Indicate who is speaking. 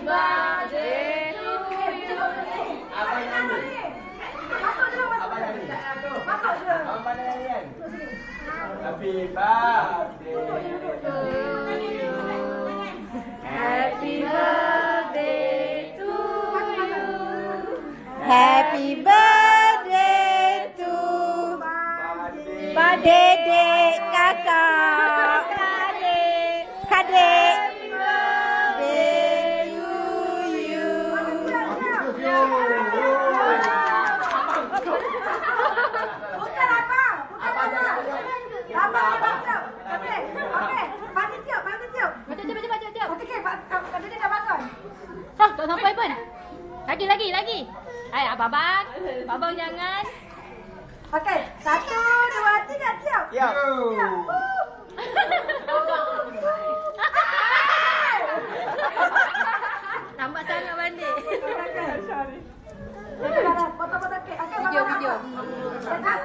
Speaker 1: birthday to you.
Speaker 2: Abang nyanyi.
Speaker 3: Masuk je. Masuk je.
Speaker 2: Abang mana nyanyi kan? Happy birthday to you.
Speaker 1: Happy birthday to you.
Speaker 4: Happy birthday to Pak Dedek kakak. Kadek. Birthday to you.
Speaker 3: Bukan apa? Bukan apa? Apa dia okey. Pagi tiup.
Speaker 1: Baca.
Speaker 3: Okey, Kak Dedek dah bangun.
Speaker 1: Tak sampai pun. Lagi. Hai, abang jangan.
Speaker 3: Okey, 1, 2, 3, tiup.
Speaker 2: Ya.
Speaker 1: Lambat sangat balik.
Speaker 3: Okey. Potong kek. Okey,
Speaker 1: Video.
Speaker 3: Sedap.